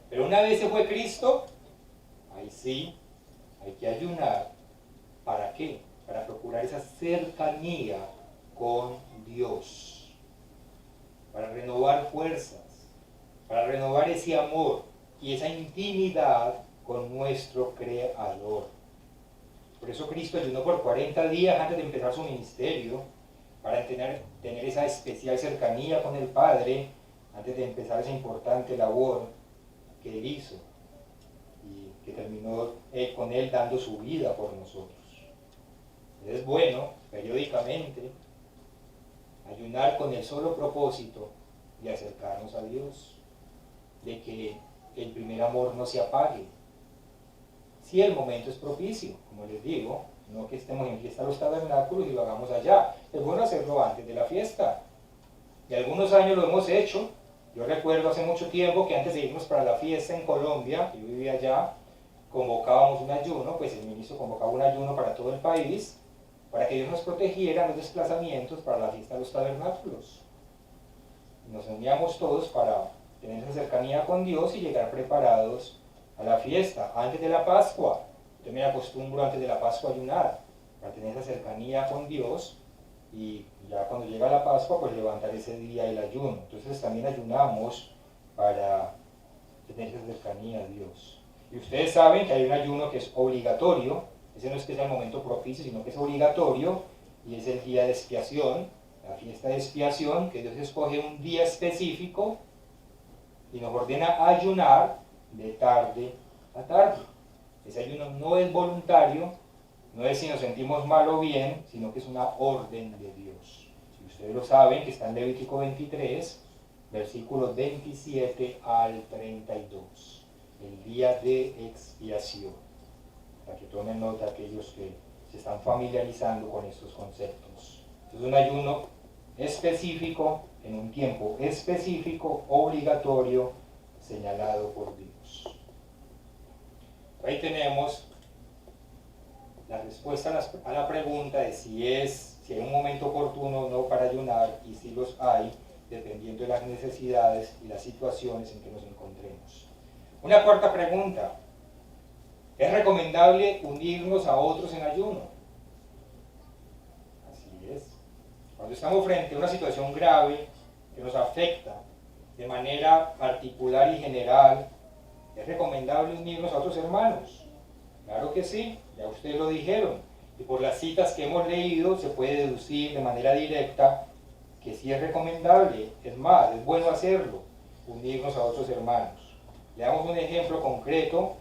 Pero una vez se fue Cristo, ahí sí, hay que ayunar. ¿Para qué? Para procurar esa cercanía con Dios. Para renovar fuerzas, para renovar ese amor y esa intimidad con nuestro Creador. Por eso Cristo ayunó por 40 días antes de empezar su ministerio, para tener esa especial cercanía con el Padre, antes de empezar esa importante labor que él hizo y que terminó con él dando su vida por nosotros. Es bueno, periódicamente, ayunar con el solo propósito de acercarnos a Dios, de que el primer amor no se apague. Si el momento es propicio, como les digo, no que estemos en fiesta de los tabernáculos y lo hagamos allá. Es bueno hacerlo antes de la fiesta. Y algunos años lo hemos hecho. Yo recuerdo hace mucho tiempo que antes de irnos para la fiesta en Colombia, yo vivía allá, convocábamos un ayuno, pues el ministro convocaba un ayuno para todo el país, para que Dios nos protegiera en los desplazamientos para la fiesta de los tabernáculos. Nos uníamos todos para tener esa cercanía con Dios y llegar preparados a la fiesta, antes de la Pascua. Yo me acostumbro antes de la Pascua a ayunar, para tener esa cercanía con Dios, y ya cuando llega la Pascua, pues levantar ese día el ayuno. Entonces también ayunamos para tener esa cercanía a Dios. Y ustedes saben que hay un ayuno que es obligatorio, ese no es que sea el momento propicio, sino que es obligatorio, y es el día de expiación, la fiesta de expiación, que Dios escoge un día específico y nos ordena ayunar de tarde a tarde. Ese ayuno no es voluntario, no es si nos sentimos mal o bien, sino que es una orden de Dios. Si ustedes lo saben, que está en Levítico 23, versículos 27 al 32, el día de expiación, para que tomen nota aquellos que se están familiarizando con estos conceptos. Es un ayuno específico, en un tiempo específico, obligatorio, señalado por Dios. Ahí tenemos la respuesta a la pregunta de si hay un momento oportuno o no para ayunar, y si los hay, dependiendo de las necesidades y las situaciones en que nos encontremos. Una cuarta pregunta: ¿es recomendable unirnos a otros en ayuno? Así es. Cuando estamos frente a una situación grave que nos afecta de manera particular y general, ¿es recomendable unirnos a otros hermanos? Claro que sí, ya ustedes lo dijeron, y por las citas que hemos leído se puede deducir de manera directa que sí es recomendable, es más, es bueno hacerlo, unirnos a otros hermanos. Le damos un ejemplo concreto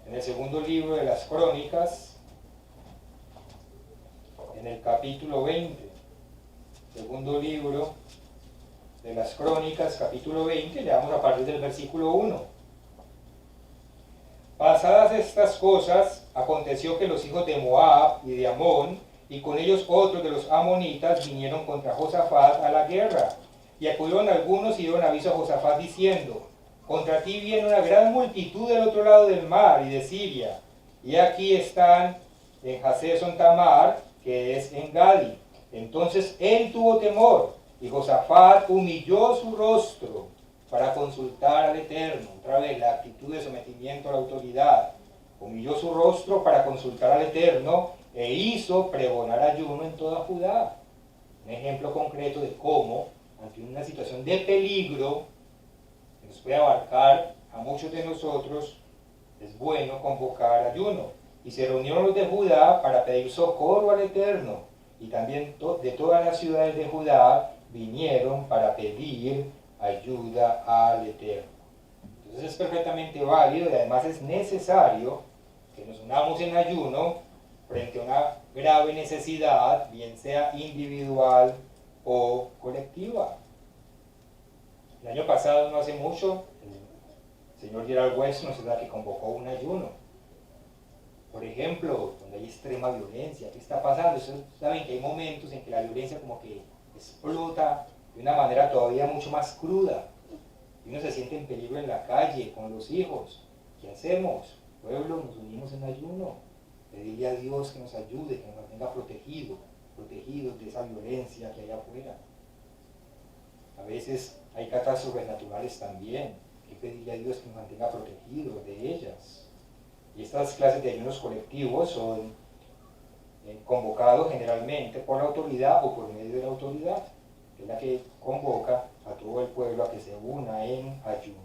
en el segundo libro de las Crónicas, en el capítulo 20, segundo libro de las Crónicas, capítulo 20, le damos a partir del versículo 1. Pasadas estas cosas, aconteció que los hijos de Moab y de Amón, y con ellos otros de los amonitas, vinieron contra Josafat a la guerra. Y acudieron algunos y dieron aviso a Josafat diciendo: contra ti viene una gran multitud del otro lado del mar y de Siria, y aquí están en Hazeson Tamar, que es en Gadi. Entonces él tuvo temor, y Josafat humilló su rostro para consultar al Eterno. Otra vez, la actitud de sometimiento a la autoridad. Humilló su rostro para consultar al Eterno e hizo pregonar ayuno en toda Judá. Un ejemplo concreto de cómo, ante una situación de peligro que nos puede abarcar a muchos de nosotros, es bueno convocar ayuno. Y se reunieron los de Judá para pedir socorro al Eterno, y también de todas las ciudades de Judá vinieron para pedir ayuda al Eterno. Entonces es perfectamente válido y además es necesario que nos unamos en ayuno frente a una grave necesidad, bien sea individual o colectiva. El año pasado, no hace mucho, el señor Gerald West nos da que convocó un ayuno. Por ejemplo, donde hay extrema violencia, ¿qué está pasando? Ustedes saben que hay momentos en que la violencia como que explota de una manera todavía mucho más cruda, y uno se siente en peligro en la calle, con los hijos. ¿Qué hacemos? Pueblo, nos unimos en ayuno, pedirle a Dios que nos ayude, que nos mantenga protegidos de esa violencia que hay afuera. A veces hay catástrofes naturales también, hay que pedirle a Dios que nos mantenga protegidos de ellas. Y estas clases de ayunos colectivos son convocados generalmente por la autoridad o por medio de la autoridad, que es la que convoca a todo el pueblo a que se una en ayuno.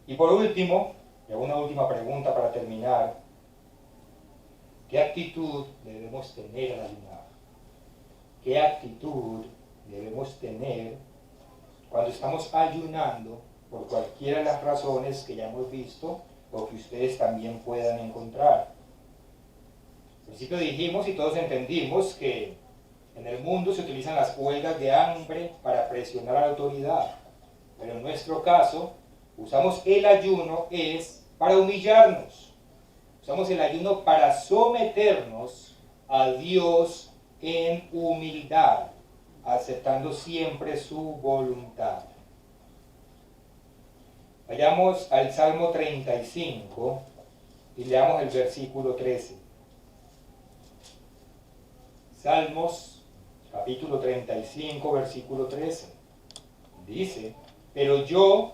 Y por último, y hago una última pregunta para terminar: ¿qué actitud debemos tener al ayunar? ¿Qué actitud debemos tener cuando estamos ayunando por cualquiera de las razones que ya hemos visto o que ustedes también puedan encontrar? Al principio dijimos y todos entendimos que en el mundo se utilizan las huelgas de hambre para presionar a la autoridad, pero en nuestro caso usamos el ayuno para humillarnos, usamos el ayuno para someternos a Dios en humildad, aceptando siempre su voluntad. Vayamos al Salmo 35 y leamos el versículo 13. Salmos, capítulo 35, versículo 13. Dice: pero yo,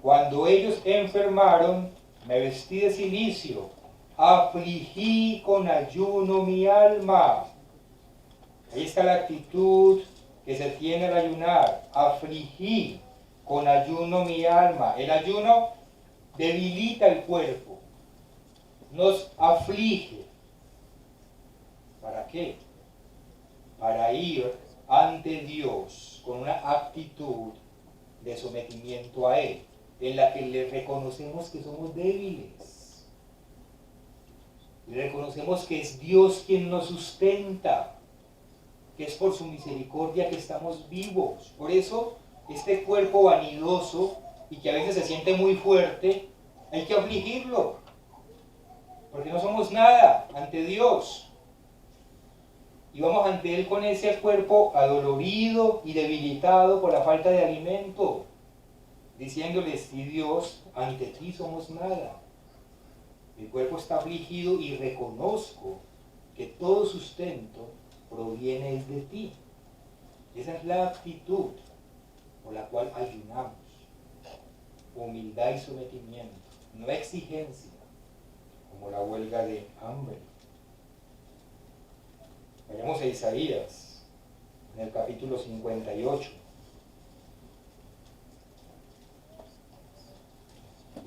cuando ellos enfermaron, me vestí de cilicio, afligí con ayuno mi alma. Ahí está la actitud que se tiene al ayunar: afligí con ayuno mi alma. El ayuno debilita el cuerpo, nos aflige. ¿Para qué? Para ir ante Dios con una actitud de sometimiento a Él, en la que le reconocemos que somos débiles, Y reconocemos que es Dios quien nos sustenta, que es por su misericordia que estamos vivos. Por eso, este cuerpo vanidoso y que a veces se siente muy fuerte, hay que afligirlo, porque no somos nada ante Dios. Y vamos ante Él con ese cuerpo adolorido y debilitado por la falta de alimento, diciéndole: sí, Dios, ante ti somos nada. Mi cuerpo está afligido y reconozco que todo sustento proviene de ti. Esa es la actitud por la cual ayunamos. Humildad y sometimiento, no exigencia, como la huelga de hambre. Vayamos a Isaías, en el capítulo 58.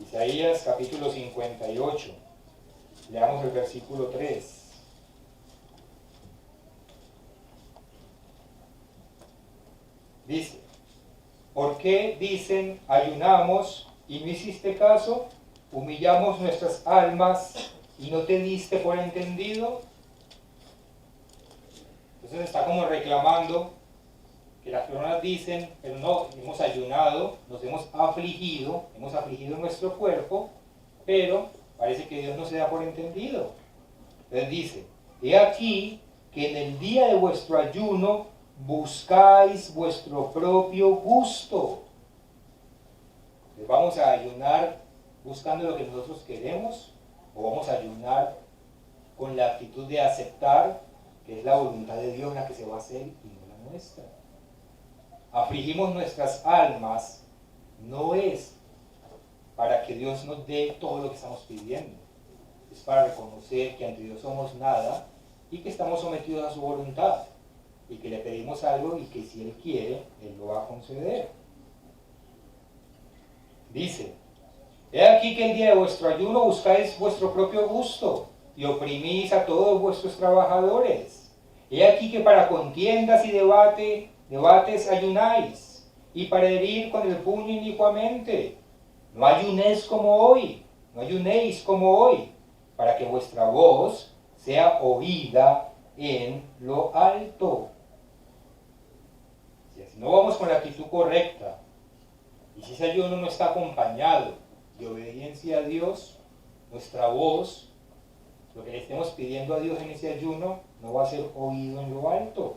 Isaías capítulo 58, leamos el versículo 3. Dice: ¿por qué dicen ayunamos y no hiciste caso? Humillamos nuestras almas y no te diste por entendido. Entonces está como reclamando que las personas dicen: pero no, hemos ayunado, nos hemos afligido nuestro cuerpo, pero parece que Dios no se da por entendido. Entonces dice: he aquí que en el día de vuestro ayuno buscáis vuestro propio gusto. Entonces, ¿vamos a ayunar buscando lo que nosotros queremos, o vamos a ayunar con la actitud de aceptar que es la voluntad de Dios la que se va a hacer y no la nuestra? Afligimos nuestras almas no es para que Dios nos dé todo lo que estamos pidiendo, es para reconocer que ante Dios somos nada y que estamos sometidos a su voluntad y que le pedimos algo y que si Él quiere, Él lo va a conceder. Dice: he aquí que el día de vuestro ayuno buscáis vuestro propio gusto y oprimís a todos vuestros trabajadores. He aquí que para contiendas y debates ayunáis, y para herir con el puño inicuamente. No ayunéis como hoy, no ayunéis como hoy, para que vuestra voz sea oída en lo alto. Si no vamos con la actitud correcta, y si ese ayuno no está acompañado de obediencia a Dios, nuestra voz, lo que le estemos pidiendo a Dios en ese ayuno, no va a ser oído en lo alto.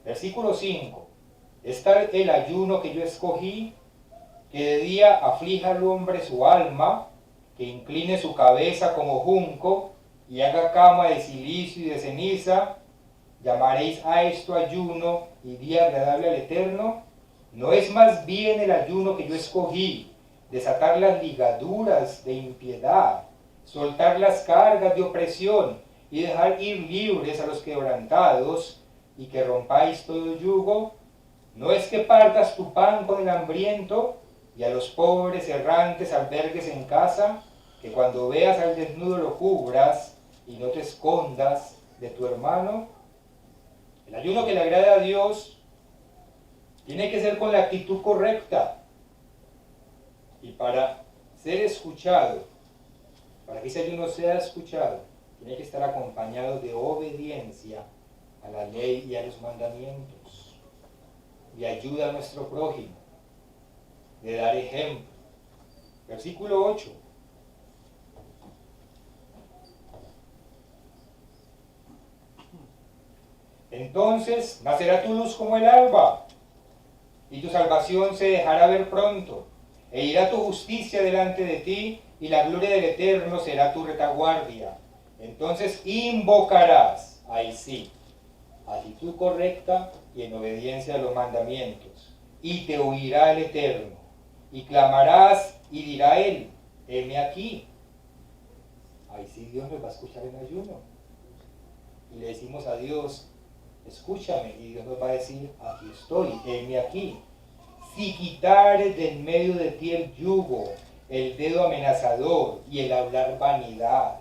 Versículo 5. Está el ayuno que yo escogí, que de día aflija al hombre su alma, que incline su cabeza como junco, y haga cama de silicio y de ceniza. ¿Llamaréis a esto ayuno y día agradable al Eterno? ¿No es más bien el ayuno que yo escogí, desatar las ligaduras de impiedad, soltar las cargas de opresión y dejar ir libres a los quebrantados, y que rompáis todo yugo? ¿No es que partas tu pan con el hambriento y a los pobres errantes albergues en casa, que cuando veas al desnudo lo cubras y no te escondas de tu hermano? El ayuno que le agrada a Dios tiene que ser con la actitud correcta, y para ser escuchado, para que ese ayuno sea escuchado, tiene que estar acompañado de obediencia a la ley y a los mandamientos, de ayuda a nuestro prójimo, de dar ejemplo. Versículo 8. Entonces nacerá tu luz como el alba, y tu salvación se dejará ver pronto, e irá tu justicia delante de ti, y la gloria del Eterno será tu retaguardia. Entonces invocarás, ahí sí, actitud correcta y en obediencia a los mandamientos, y te oirá el Eterno, y clamarás y dirá Él: heme aquí. Ahí sí Dios nos va a escuchar en ayuno, y le decimos a Dios: escúchame, y Dios nos va a decir: aquí estoy, heme aquí. Si quitares de en medio de ti el yugo, el dedo amenazador y el hablar vanidad,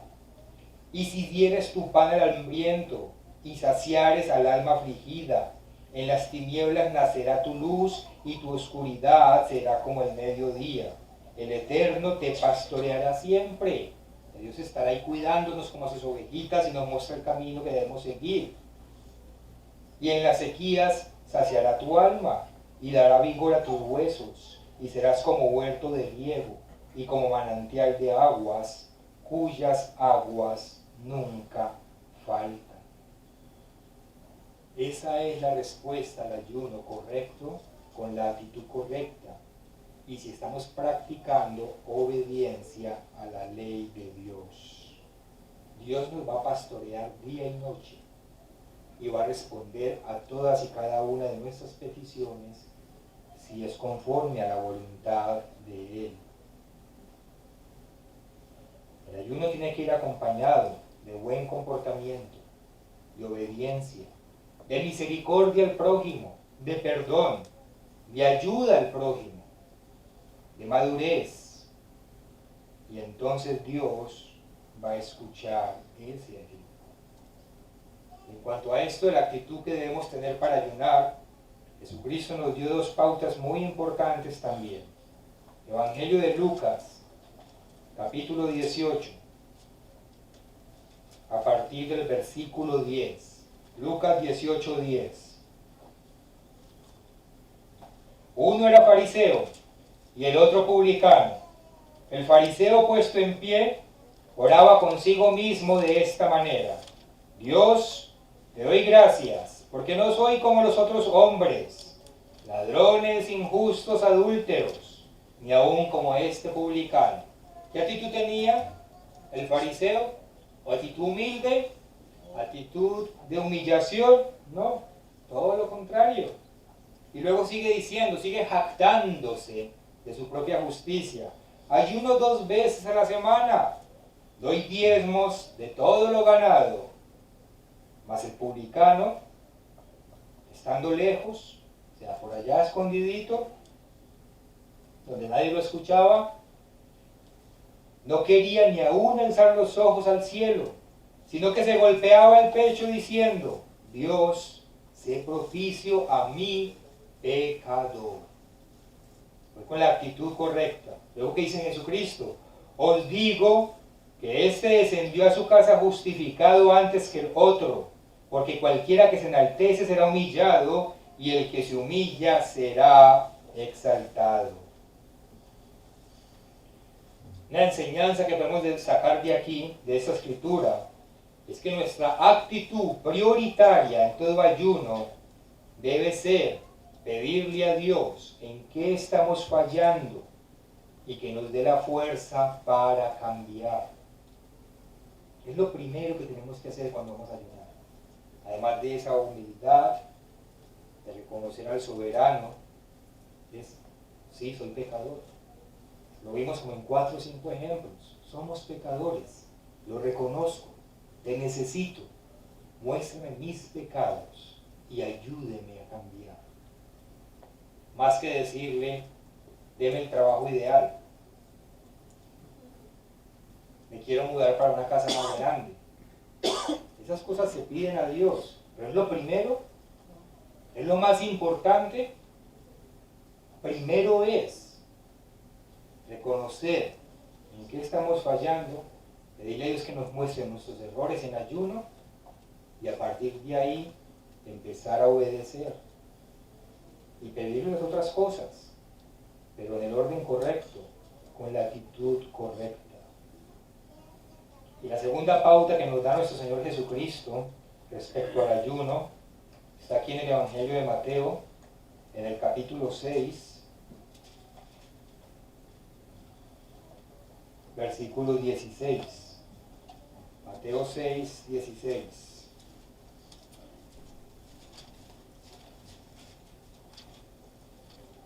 y si dieres tu pan al hambriento y saciares al alma afligida, en las tinieblas nacerá tu luz y tu oscuridad será como el mediodía. El Eterno te pastoreará siempre, Dios estará ahí cuidándonos como a sus ovejitas y nos muestra el camino que debemos seguir. Y en las sequías saciará tu alma y dará vigor a tus huesos, y serás como huerto de riego y como manantial de aguas, cuyas aguas nunca faltan. Esa es la respuesta al ayuno correcto, con la actitud correcta, y si estamos practicando obediencia a la ley de Dios. Dios nos va a pastorear día y noche y va a responder a todas y cada una de nuestras peticiones si es conforme a la voluntad de Él. El ayuno tiene que ir acompañado de buen comportamiento, de obediencia, de misericordia al prójimo, de perdón, de ayuda al prójimo, de madurez. Y entonces Dios va a escuchar ese ayuno. En cuanto a esto, la actitud que debemos tener para ayunar, Jesucristo nos dio dos pautas muy importantes también. Evangelio de Lucas, capítulo 18, a partir del versículo 10. Lucas 18, 10. Uno era fariseo y el otro publicano. El fariseo, puesto en pie, oraba consigo mismo de esta manera: Dios, te doy gracias, porque no soy como los otros hombres, ladrones, injustos, adúlteros, ni aun como este publicano. ¿Qué actitud tenía el fariseo? ¿Actitud humilde? ¿Actitud de humillación? No, todo lo contrario. Y luego sigue diciendo, sigue jactándose de su propia justicia. Ayuno 2 veces a la semana, doy diezmos de todo lo ganado. Mas el publicano, estando lejos, o sea, por allá escondidito, donde nadie lo escuchaba, no quería ni aún alzar los ojos al cielo, sino que se golpeaba el pecho diciendo: Dios, sé propicio a mí, pecador. Fue con la actitud correcta. Luego que dice Jesucristo: os digo que éste descendió a su casa justificado antes que el otro, porque cualquiera que se enaltece será humillado, y el que se humilla será exaltado. Una enseñanza que podemos sacar de aquí, de esta escritura, es que nuestra actitud prioritaria en todo ayuno debe ser pedirle a Dios en qué estamos fallando y que nos dé la fuerza para cambiar. Es lo primero que tenemos que hacer cuando vamos a ayunar. Además de esa humildad, de reconocer al soberano, es: sí, soy pecador. Lo vimos como en 4 o 5 ejemplos. Somos pecadores, lo reconozco, te necesito, muéstrame mis pecados y ayúdeme a cambiar. Más que decirle: deme el trabajo ideal, me quiero mudar para una casa más grande. Esas cosas se piden a Dios, pero es lo primero, es lo más importante. Primero es reconocer en qué estamos fallando, pedirle a Dios que nos muestre nuestros errores en ayuno, y a partir de ahí empezar a obedecer y pedirle las otras cosas, pero en el orden correcto, con la actitud correcta. Y la segunda pauta que nos da nuestro Señor Jesucristo respecto al ayuno está aquí en el Evangelio de Mateo, en el capítulo 6, versículo 16. Mateo 6, 16.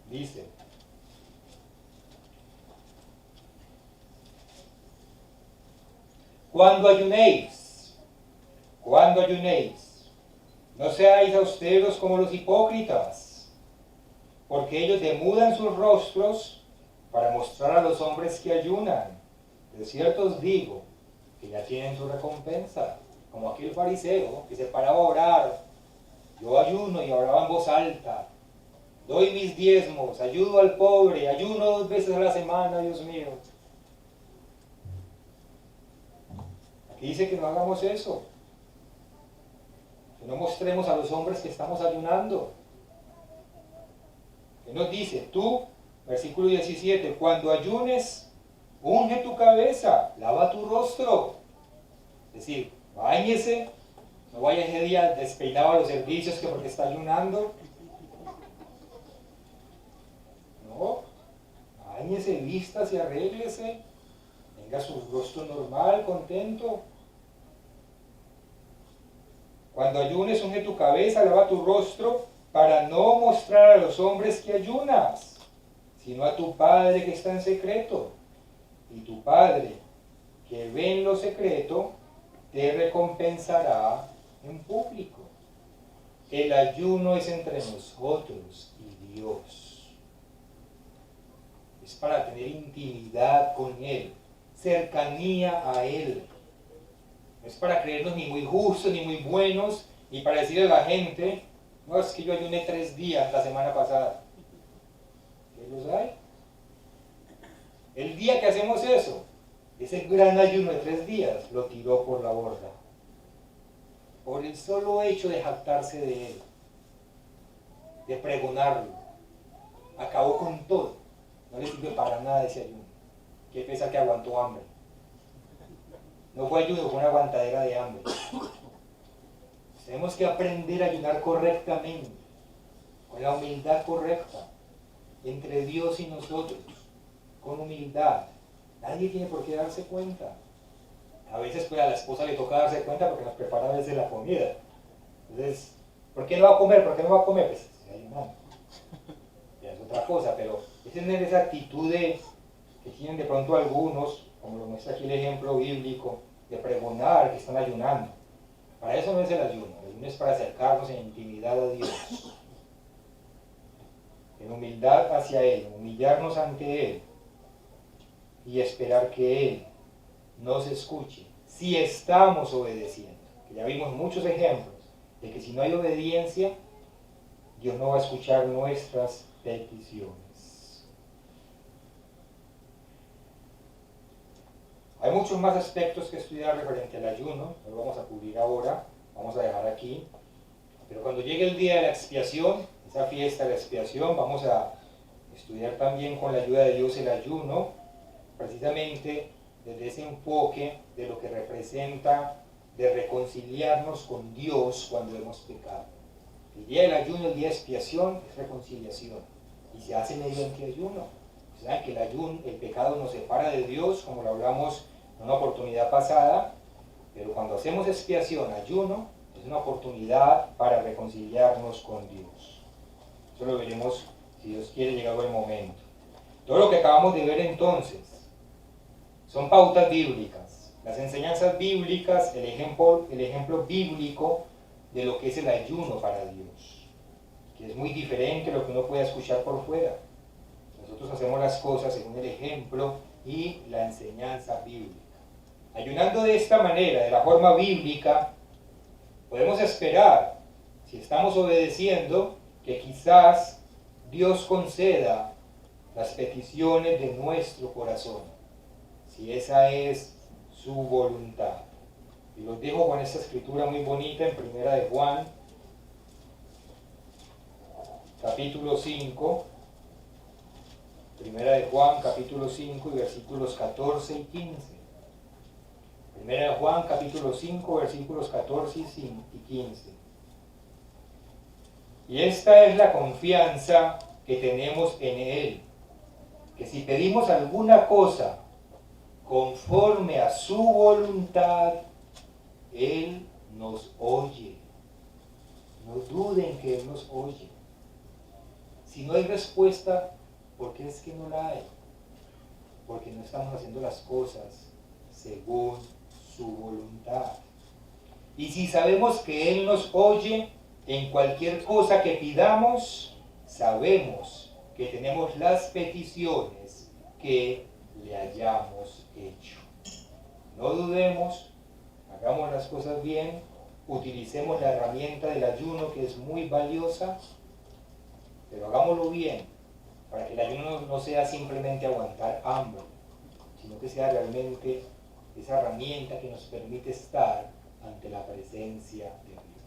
Dice: cuando ayunéis, no seáis austeros como los hipócritas, porque ellos demudan sus rostros para mostrar a los hombres que ayunan. De cierto os digo que ya tienen su recompensa, como aquel fariseo que se paraba a orar: yo ayuno, y oraba en voz alta, doy mis diezmos, ayudo al pobre, ayuno 2 veces a la semana, Dios mío. Dice que no hagamos eso, que no mostremos a los hombres que estamos ayunando. ¿Qué nos dice? Tú, versículo 17, cuando ayunes, unge tu cabeza, lava tu rostro. Es decir, báñese, no vaya ese día despeinado a los servicios que porque está ayunando. No, báñese, vístase, arréglese, tenga su rostro normal, contento. Cuando ayunes, unge tu cabeza, lava tu rostro, para no mostrar a los hombres que ayunas, sino a tu Padre que está en secreto. Y tu Padre, que ve en lo secreto, te recompensará en público. El ayuno es entre nosotros y Dios. Es para tener intimidad con Él, cercanía a Él. No es para creernos ni muy justos ni muy buenos, ni para decirle a la gente, no, es que yo ayuné 3 días la semana pasada. ¿Qué los hay? El día que hacemos eso, ese gran ayuno de 3 días, lo tiró por la borda. Por el solo hecho de jactarse de él, de pregonarlo. Acabó con todo. No le sirve para nada ese ayuno. Qué pesa que aguantó hambre. No fue ayuno, fue una aguantadera de hambre. Tenemos que aprender a ayunar correctamente, con la humildad correcta, entre Dios y nosotros, con humildad. Nadie tiene por qué darse cuenta. A veces pues a la esposa le toca darse cuenta porque nos prepara a veces la comida. Entonces, ¿por qué no va a comer? ¿Por qué no va a comer? Pues estoy ayunando. Ya es otra cosa, pero es tener esa actitud que tienen de pronto algunos, como lo muestra aquí el ejemplo bíblico, de pregonar que están ayunando. Para eso no es el ayuno es para acercarnos en intimidad a Dios, en humildad hacia Él, humillarnos ante Él y esperar que Él nos escuche si estamos obedeciendo. Que ya vimos muchos ejemplos de que si no hay obediencia, Dios no va a escuchar nuestras peticiones. Hay muchos más aspectos que estudiar referente al ayuno, no lo vamos a cubrir ahora, vamos a dejar aquí. Pero cuando llegue el día de la expiación, esa fiesta de la expiación, vamos a estudiar también con la ayuda de Dios el ayuno, precisamente desde ese enfoque de lo que representa de reconciliarnos con Dios cuando hemos pecado. El día del ayuno, el día de expiación, es reconciliación y se hace mediante ayuno. O sea, que el pecado nos separa de Dios, como lo hablamos en una oportunidad pasada, pero cuando hacemos expiación, ayuno, es una oportunidad para reconciliarnos con Dios. Eso lo veremos, si Dios quiere, llegado el momento. Todo lo que acabamos de ver entonces son pautas bíblicas, las enseñanzas bíblicas, el ejemplo bíblico de lo que es el ayuno para Dios, que es muy diferente a lo que uno puede escuchar por fuera. Nosotros hacemos las cosas según el ejemplo y la enseñanza bíblica. Ayunando de esta manera, de la forma bíblica, podemos esperar, si estamos obedeciendo, que quizás Dios conceda las peticiones de nuestro corazón, si esa es su voluntad. Y los dejo con esta escritura muy bonita en Primera de Juan, capítulo 5. Primera de Juan, capítulo 5, y versículos 14 y 15. Primera de Juan, capítulo 5, versículos 14 y 15. Y esta es la confianza que tenemos en Él, que si pedimos alguna cosa conforme a su voluntad, Él nos oye. No duden que Él nos oye. Si no hay respuesta, ¿por qué es que no la hay? Porque no estamos haciendo las cosas según su voluntad. Y si sabemos que Él nos oye en cualquier cosa que pidamos, sabemos que tenemos las peticiones que le hayamos hecho. No dudemos, hagamos las cosas bien, utilicemos la herramienta del ayuno que es muy valiosa, pero hagámoslo bien, para que el ayuno no sea simplemente aguantar hambre, sino que sea realmente esa herramienta que nos permite estar ante la presencia de Dios.